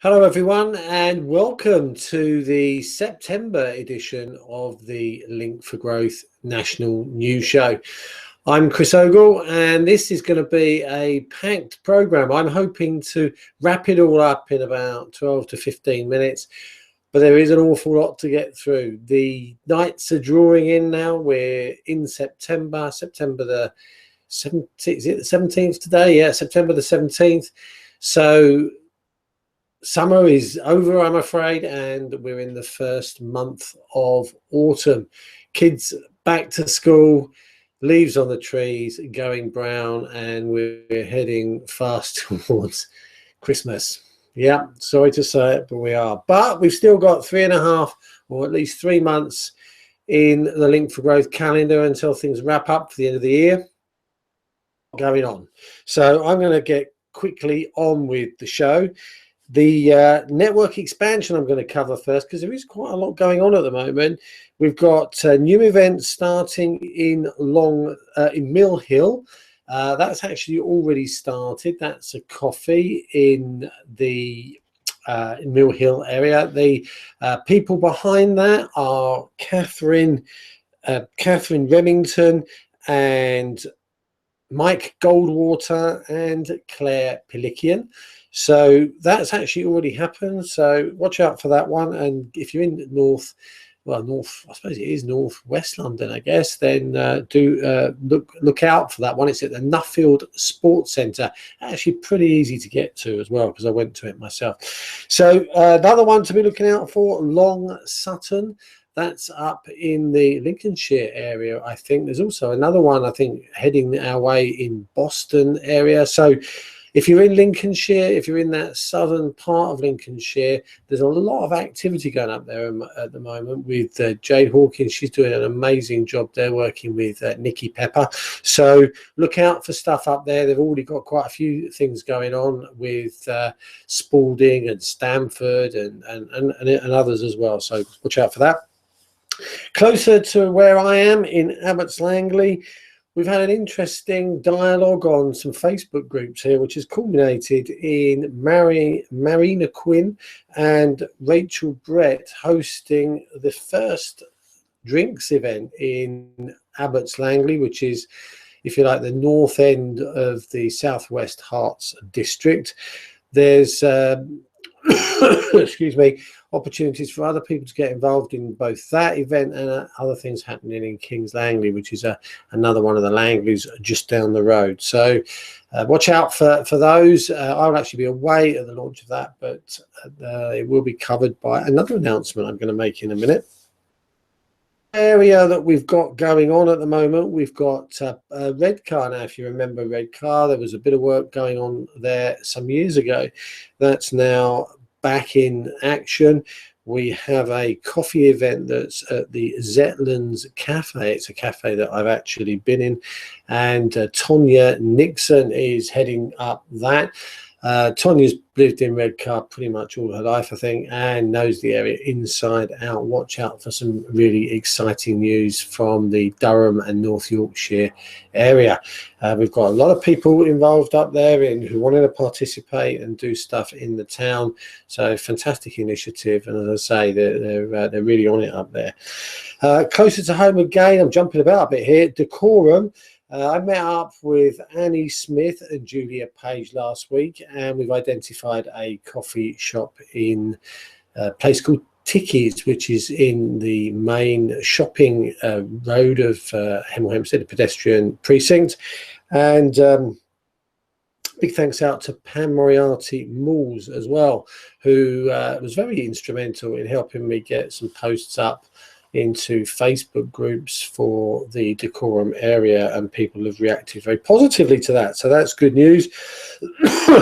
Hello everyone and welcome to the September edition of the Link for Growth National News Show. I'm Chris Ogle and this is going to be a packed program. I'm hoping to wrap it all up in about 12 to 15 minutes, but there is an awful lot to get through. The nights are drawing in now. We're in September the 17th. Is it the 17th today? Yeah, September the 17th. So summer is over, I'm afraid, and we're in the first month of autumn. Kids back to school, leaves on the trees going brown, and we're heading fast towards Christmas. Yeah, sorry to say it, but we are. But we've still got 3.5 or at least 3 months in the Link for Growth calendar until things wrap up for the end of the year. Going on. So I'm going to get quickly on with the show. The network expansion I'm going to cover first because there is quite a lot going on at the moment. We've got new events starting in Mill Hill. That's actually already started. That's a coffee in the Mill Hill area. The people behind that are Catherine Remington and Mike Goldwater and Claire Pilikian. So that's actually already happened. So watch out for that one. And if you're in north, I suppose it is northwest London, I guess, then do look out for that one. It's at the Nuffield Sports Centre. Actually pretty easy to get to as well because I went to it myself. So another one to be looking out for, Long Sutton. That's up in the Lincolnshire area, I think. There's also another one, I think, heading our way in Boston area. So if you're in Lincolnshire, if you're in that southern part of Lincolnshire, there's a lot of activity going up there at the moment with Jade Hawkins. She's doing an amazing job there working with Nikki Pepper. So look out for stuff up there. They've already got quite a few things going on with Spalding and Stamford and others as well. So watch out for that. Closer to where I am in Abbots Langley, we've had an interesting dialogue on some Facebook groups here, which has culminated in Marina Quinn and Rachel Brett hosting the first drinks event in Abbots Langley, which is, if you like, the north end of the Southwest Herts district. There's excuse me, opportunities for other people to get involved in both that event and other things happening in Kings Langley, which is another one of the Langleys just down the road. So watch out for those. I'll actually be away at the launch of that, but it will be covered by another announcement I'm going to make in a minute. Area that we've got going on at the moment, we've got Redcar. Now, if you remember Redcar, there was a bit of work going on there some years ago. That's now back in action. We have a coffee event that's at the Zetlands Cafe. It's a cafe that I've actually been in, and Tonya Nixon is heading up that. Tonya's lived in Redcar pretty much all her life, I think, and knows the area inside out. Watch out for some really exciting news from the Durham and North Yorkshire area. We've got a lot of people involved up there who wanted to participate and do stuff in the town. So fantastic initiative, and as I say, they're really on it up there. Closer to home again, I'm jumping about a bit here. Decorum. I met up with Annie Smith and Julia Page last week, and we've identified a coffee shop in a place called Tickies, which is in the main shopping road of Hemel Hempstead, a pedestrian precinct. And big thanks out to Pam Moriarty Malls as well, who was very instrumental in helping me get some posts up into Facebook groups for the Decorum area, and people have reacted very positively to that. So that's good news.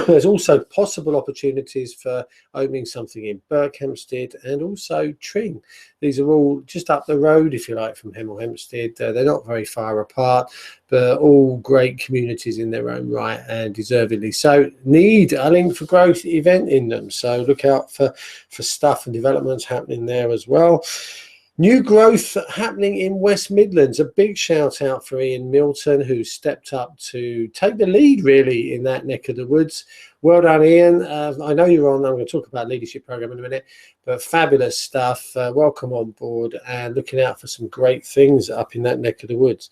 There's also possible opportunities for opening something in Berkhamsted and also Tring. These are all just up the road, if you like, from Hemel Hempstead. They're not very far apart, but all great communities in their own right and deservedly so. Need a Link for Growth event in them. So look out for stuff and developments happening there as well. New growth happening in West Midlands. A big shout out for Ian Milton, who stepped up to take the lead really in that neck of the woods. Well done, Ian. I know you're on. I'm going to talk about leadership program in a minute, but fabulous stuff. Welcome on board and looking out for some great things up in that neck of the woods.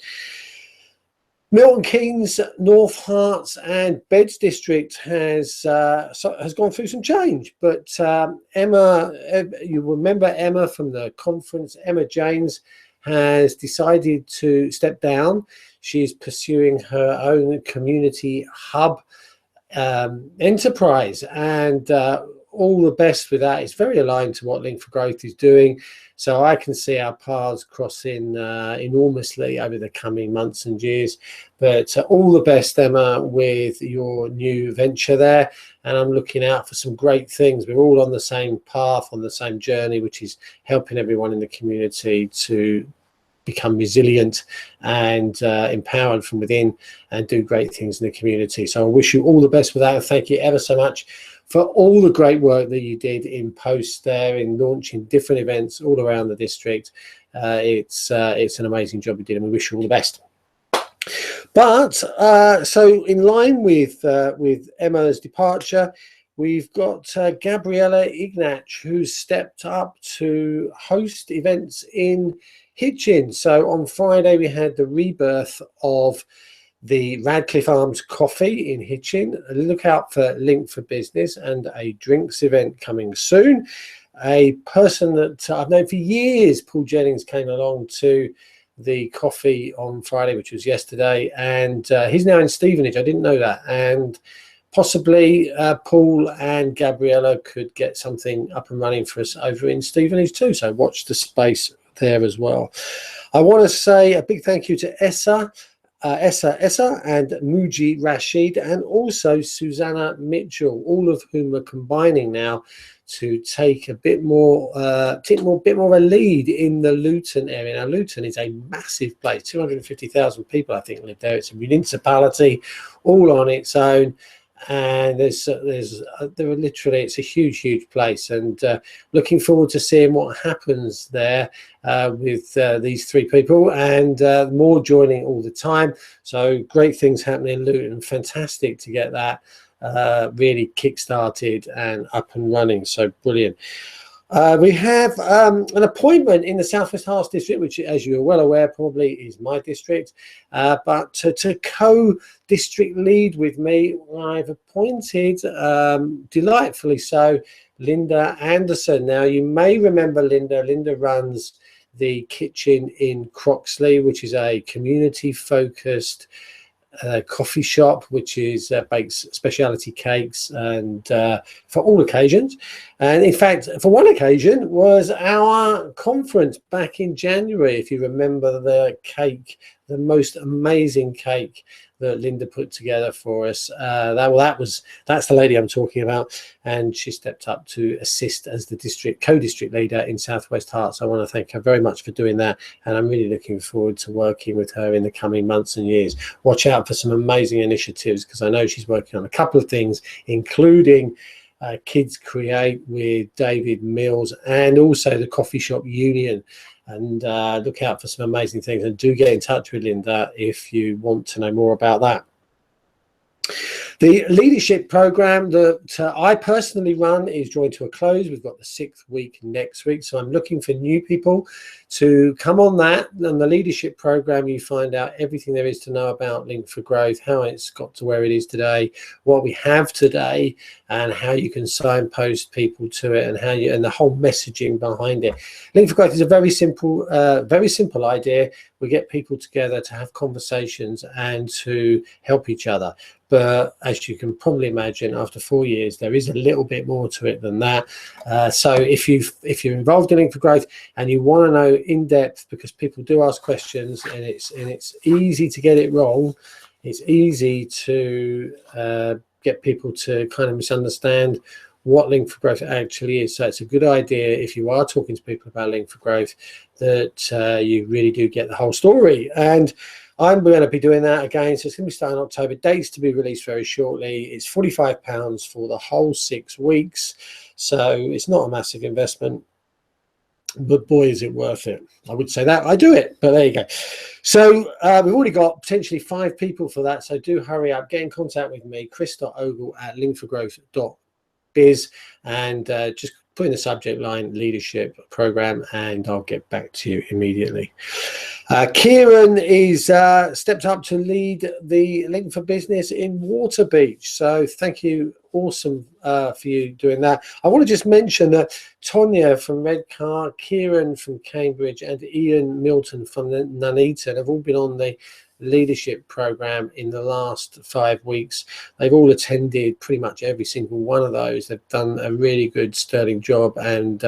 Milton Keynes, North Herts and Beds district has gone through some change, but Emma, you remember Emma from the conference, Emma Janes has decided to step down. She's pursuing her own community hub enterprise, and all the best with that. It's very aligned to what Link for Growth is doing. So I can see our paths crossing enormously over the coming months and years. But all the best, Emma, with your new venture there. And I'm looking out for some great things. We're all on the same path, on the same journey, which is helping everyone in the community to become resilient and empowered from within and do great things in the community. So I wish you all the best with that. And thank you ever so much for all the great work that you did in post there, in launching different events all around the district. It's an amazing job you did, and we wish you all the best. But so in line with Emma's departure, we've got Gabriella Ignach, who's stepped up to host events in Hitchin. So on Friday, we had the rebirth of the Radcliffe Arms Coffee in Hitchin. Look out for Link for Business and a drinks event coming soon. A person that I've known for years, Paul Jennings, came along to the coffee on Friday, which was yesterday, and he's now in Stevenage. I didn't know that. And possibly Paul and Gabriella could get something up and running for us over in Stevenage too. So watch the space there as well. I want to say a big thank you to Essa and Muji Rashid, and also Susanna Mitchell, all of whom are combining now to take a bit more of a lead in the Luton area. Now, Luton is a massive place, 250,000 people, I think, live there. It's a municipality all on its own. And there are literally, it's a huge place, and looking forward to seeing what happens there with these three people, and more joining all the time. So great things happening in Luton. Fantastic to get that really kick-started and up and running. So brilliant. We have an appointment in the South West Herts district, which, as you are well aware, probably is my district. But to co-district lead with me, I've appointed, delightfully so, Linda Anderson. Now, you may remember Linda. Linda runs the kitchen in Croxley, which is a community-focused coffee shop, which is bakes specialty cakes and for all occasions. And in fact, for one occasion was our conference back in January, if you remember the cake, the most amazing cake that Linda put together for us. That's the lady I'm talking about, and she stepped up to assist as the co-district leader in South West Herts. I want to thank her very much for doing that, and I'm really looking forward to working with her in the coming months and years. Watch out for some amazing initiatives, because I know she's working on a couple of things, including Kids Create with David Mills, and also the Coffee Shop Union. And look out for some amazing things, and do get in touch with Linda if you want to know more about that. The leadership program that I personally run is drawing to a close. We've got the 6th week next week, so I'm looking for new people to come on that. And the leadership program, you find out everything there is to know about Link for Growth, how it's got to where it is today, what we have today, and how you can signpost people to it, and and the whole messaging behind it. Link for Growth is a very simple idea. We get people together to have conversations and to help each other. But as you can probably imagine, after 4 years, there is a little bit more to it than that. So if you're involved in Link for Growth and you want to know in depth, because people do ask questions, and it's easy to get it wrong. It's easy to get people to kind of misunderstand what Link for Growth actually is. So it's a good idea, if you are talking to people about Link for Growth, that you really do get the whole story. And I'm going to be doing that again. So it's going to be starting in October. Dates to be released very shortly. It's £45 for the whole 6 weeks. So it's not a massive investment. but boy, is it worth it. I would say that. I do it, but there you go. So we've already got potentially 5 people for that. So do hurry up. Get in contact with me, chris.ogle@linkforgrowth.biz, and just put in the subject line leadership program, and I'll get back to you immediately. Kieran is stepped up to lead the Link for Business in Waterbeach. So thank you. Awesome for you doing that. I want to just mention that Tonya from Redcar, Kieran from Cambridge, and Ian Milton from Nuneaton have all been on the leadership program in the last 5 weeks. They've all attended pretty much every single one of those. They've done a really good sterling job, and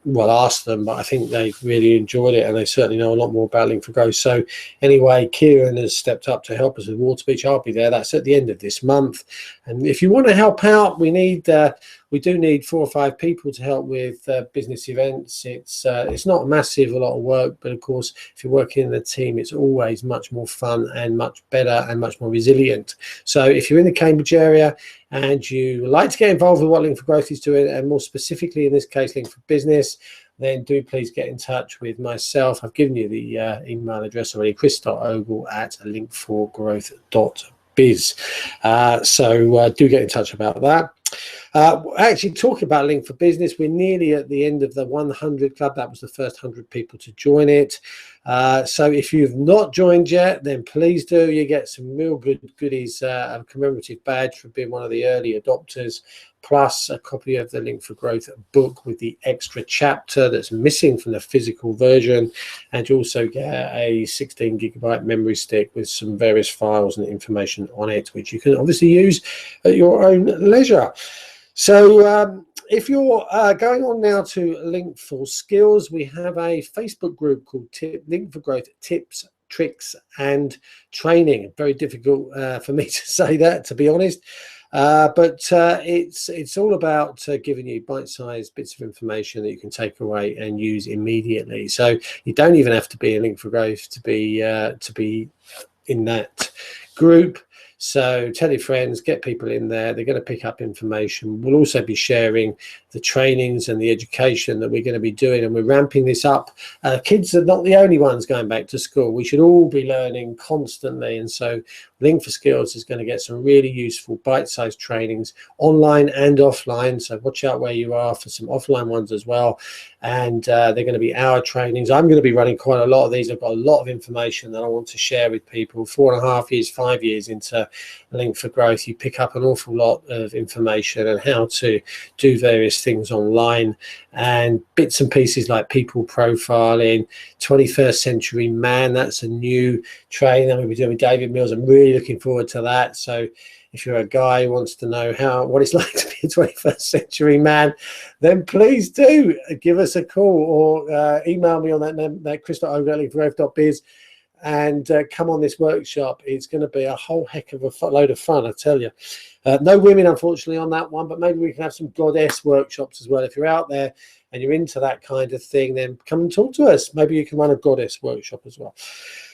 well, ask them, but I think they've really enjoyed it, and they certainly know a lot more about Link for Growth. So anyway, Kieran has stepped up to help us with Waterbeach. I'll be there. That's at the end of this month, and if you want to help out, we do need 4 or 5 people to help with business events. It's not massive, a lot of work, but of course, if you're working in a team, it's always much more fun and much better and much more resilient. So if you're in the Cambridge area and you like to get involved with what Link for Growth is doing, and more specifically in this case, Link for Business, then do please get in touch with myself. I've given you the email address already, chris.ogle@linkforgrowth.biz. So do get in touch about that. Actually, talking about Link for Business, we're nearly at the end of the 100 Club. That was the first 100 people to join it. So if you've not joined yet, then please do. You get some real good goodies, a commemorative badge for being one of the early adopters, plus a copy of the Link for Growth book with the extra chapter that's missing from the physical version. And you also get a 16 gigabyte memory stick with some various files and information on it, which you can obviously use at your own leisure. So if you're going on now to Link for Skills, we have a Facebook group called Link for Growth Tips, Tricks and Training. Very difficult for me to say that, to be honest. But it's all about giving you bite-sized bits of information that you can take away and use immediately. So you don't even have to be a Link for Growth to be in that group. So tell your friends, get people in there. They're going to pick up information. We'll also be sharing the trainings and the education that we're going to be doing, and we're ramping this up. Kids are not the only ones going back to school. We should all be learning constantly, and so Link for Skills is going to get some really useful bite-sized trainings online and offline. So watch out where you are for some offline ones as well. And they're going to be hour trainings. I'm going to be running quite a lot of these. I've got a lot of information that I want to share with people. 4.5 years, 5 years into Link for Growth, you pick up an awful lot of information and how to do various things online, and bits and pieces like people profiling, 21st Century Man. That's a new training that we'll be doing with David Mills. I'm really looking forward to that. So if you're a guy who wants to know what it's like to be a 21st century man, then please do give us a call or email me on that chris.ogle@linkforgrowth.biz and come on this workshop. It's going to be a whole heck of a load of fun, I tell you. No women, unfortunately, on that one, but maybe we can have some goddess workshops as well. If you're out there and you're into that kind of thing, then come and talk to us. Maybe you can run a goddess workshop as well.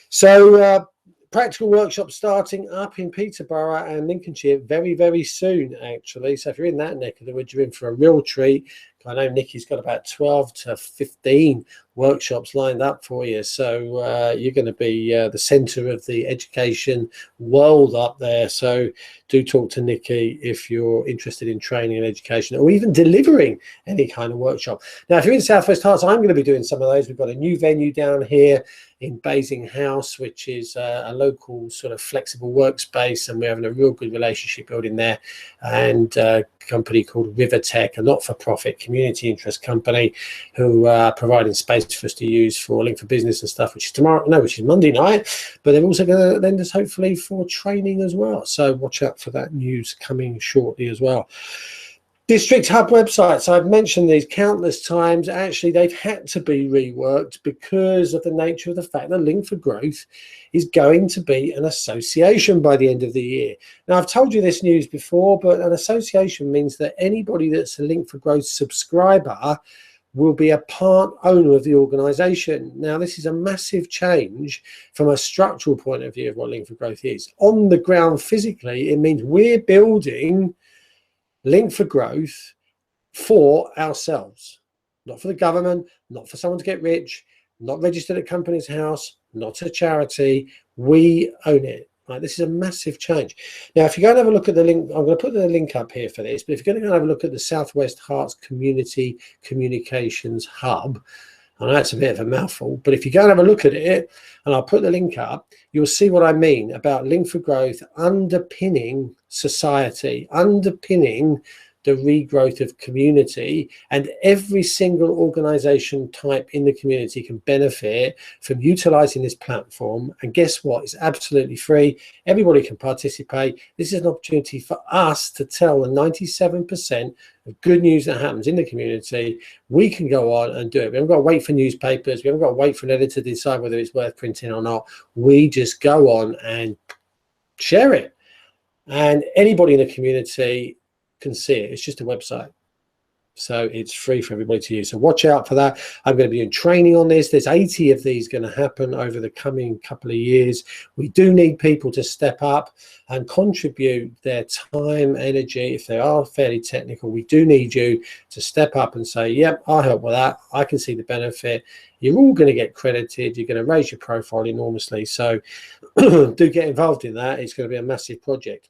So practical workshop starting up in Peterborough and Lincolnshire very, very soon, actually. So if you're in that neck of the woods, you're in for a real treat. I know Nikki's got about 12 to 15 workshops lined up for you. So you're going to be the centre of the education world up there. So do talk to Nikki if you're interested in training and education, or even delivering any kind of workshop. Now, if you're in South West Herts, I'm going to be doing some of those. We've got a new venue down here in Basing House, which is a local sort of flexible workspace, and we're having a real good relationship building there. And a company called River Tech, a not-for-profit community interest company, who are providing space for us to use for Link for Business and stuff, which is Monday night, but they're also going to lend us hopefully for training as well. So watch out for that news coming shortly as well. District Hub websites, I've mentioned these countless times. Actually, they've had to be reworked because of the nature of the fact that Link for Growth is going to be an association by the end of the year. Now, I've told you this news before, but an association means that anybody that's a Link for Growth subscriber will be a part owner of the organization. Now, this is a massive change from a structural point of view of what Link for Growth is. On the ground physically, it means we're building Link for Growth for ourselves. not for the government, not for someone to get rich, not registered at Companies House, not a charity. We own it. Right? This is a massive change. Now, if you go and have a look at the link, I'm going to put the link up here for this, but if you're going to go and have a look at the Southwest Hearts Community Communications Hub, I know it's a bit of a mouthful, but if you go and have a look at it, and I'll put the link up, you'll see what I mean about Link for Growth underpinning society, underpinning the regrowth of community, and every single organization type in the community can benefit from utilizing this platform. And guess what? It's absolutely free. Everybody can participate. This is an opportunity for us to tell the 97% of good news that happens in the community. We can go on and do it. We haven't got to wait for newspapers. We haven't got to wait for an editor to decide whether it's worth printing or not. We just go on and share it. And anybody in the community can see it. It's just a website, so it's free for everybody to use. So watch out for that. I'm going to be doing training on this. There's 80 of these going to happen over the coming couple of years. We do need people to step up and contribute their time, energy. If they are fairly technical, we do need you to step up and say, yep, I'll help with that. I can see the benefit. You're all going to get credited. You're going to raise your profile enormously. So do get involved in that. It's going to be a massive project.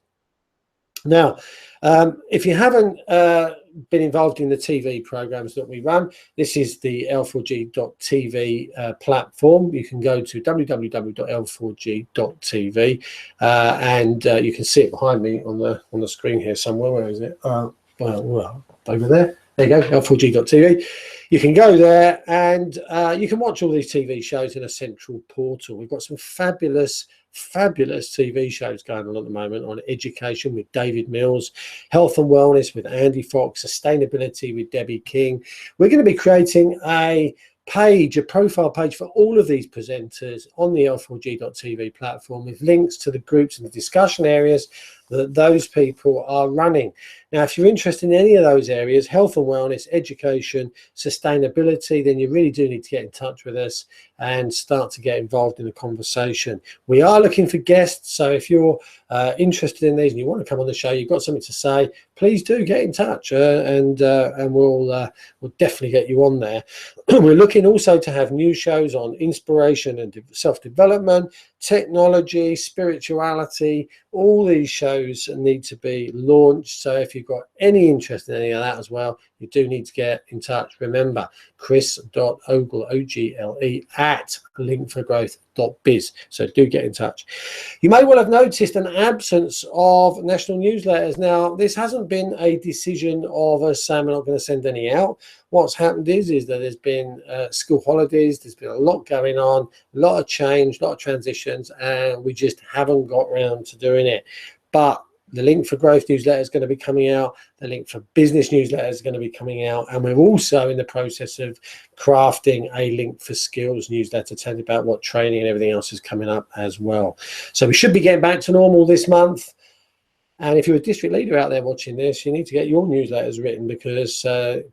Now, if you haven't been involved in the TV programs that we run, this is the L4G.TV platform. You can go to www.l4g.tv and you can see it behind me on the screen here somewhere. Where is it? Well, over there. There you go, L4G.tv. You can go there and you can watch all these TV shows in a central portal. We've got some fabulous TV shows going on at the moment on education with David Mills, health and wellness with Andy Fox, sustainability with Debbie King. We're going to be creating a profile page for all of these presenters on the L4G.TV platform with links to the groups and the discussion areas that those people are running. Now, if you're interested in any of those areas, health and wellness, education, sustainability, then you really do need to get in touch with us and start to get involved in the conversation. We are looking for guests, so if you're interested in these and you want to come on the show, you've got something to say, please do get in touch and we'll definitely get you on there. We're looking also to have new shows on inspiration and self-development, technology, spirituality. All these shows need to be launched. So if you've got any interest in any of that as well, you do need to get in touch. Remember, chris.ogle, O-G-L-E, at linkforgrowth.biz. So do get in touch. You may well have noticed an absence of national newsletters. Now, this hasn't been a decision of us saying we're not going to send any out. What's happened is that there's been school holidays, there's been a lot going on, a lot of change, a lot of transitions, and we just haven't got around to doing it. But the Link for Growth newsletter is going to be coming out. The Link for Business newsletter is going to be coming out. And we're also in the process of crafting a Link for Skills newsletter, telling you about what training and everything else is coming up as well. So we should be getting back to normal this month. And if you're a district leader out there watching this, you need to get your newsletters written, because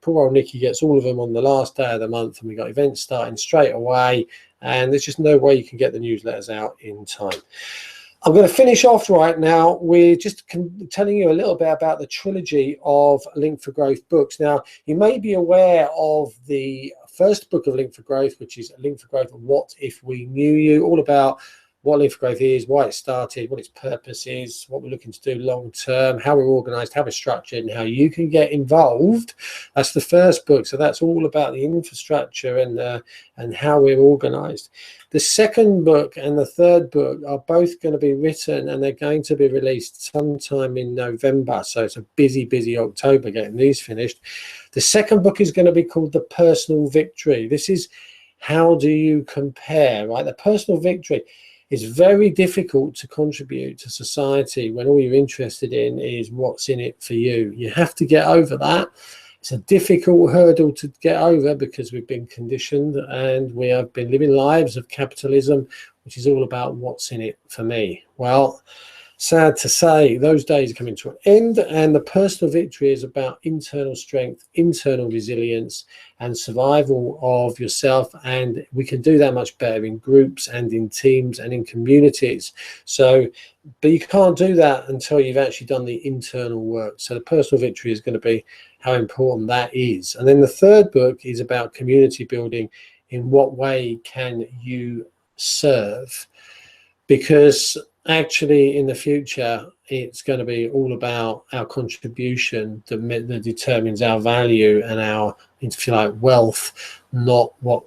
poor old Nikki gets all of them on the last day of the month, and we've got events starting straight away. And there's just no way you can get the newsletters out in time. I'm going to finish off right now with just telling you a little bit about the trilogy of Link for Growth books. Now, you may be aware of the first book of Link for Growth, which is Link for Growth, What If We Knew You, all about what Link for Growth is, why it started, what its purpose is, what we're looking to do long term, how we're organized, how we're structured, and how you can get involved. That's the first book. So that's all about the infrastructure and how we're organized. The second book and the third book are both going to be written, and they're going to be released sometime in November. So it's a busy October getting these finished. The second book is going to be called The Personal Victory. This is how do you compare, right? The personal victory. It's very difficult to contribute to society when all you're interested in is what's in it for you. You have to get over that. It's a difficult hurdle to get over because we've been conditioned and we have been living lives of capitalism, which is all about what's in it for me. Well, sad to say, those days are coming to an end, and the personal victory is about internal strength, internal resilience, and survival of yourself. And we can do that much better in groups and in teams and in communities. So, but you can't do that until you've actually done the internal work. So the personal victory is going to be how important that is. And then the third book is about community building. In what way can you serve? Because actually in the future, it's going to be all about our contribution that determines our value and our, if you like, wealth, not what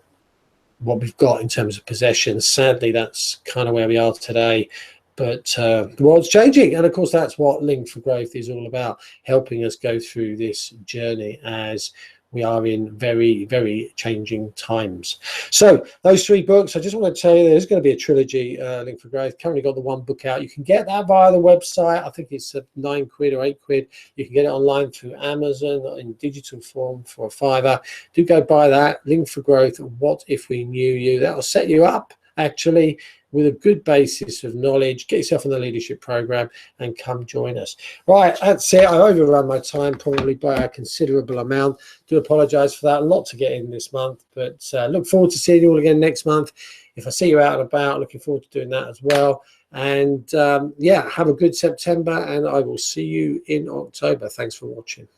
we've got in terms of possessions. Sadly, that's kind of where we are today. But the world's changing. And of course, that's what Link for Growth is all about, helping us go through this journey as we are in very, very changing times. So those 3 books, I just want to tell you, there's going to be a trilogy, Link for Growth. Currently got the 1 book out. You can get that via the website. I think it's £9 or £8. You can get it online through Amazon in digital form for a £5. Do go buy that. Link for Growth, What If We Knew You. That will set you up, actually, with a good basis of knowledge. Get yourself on the leadership program and come join us. Right, that's it. I overrun my time probably by a considerable amount. Do apologize for that. A lot to get in this month, but look forward to seeing you all again next month. If I see you out and about, looking forward to doing that as well. And yeah, have a good September, and I will see you in October. Thanks for watching.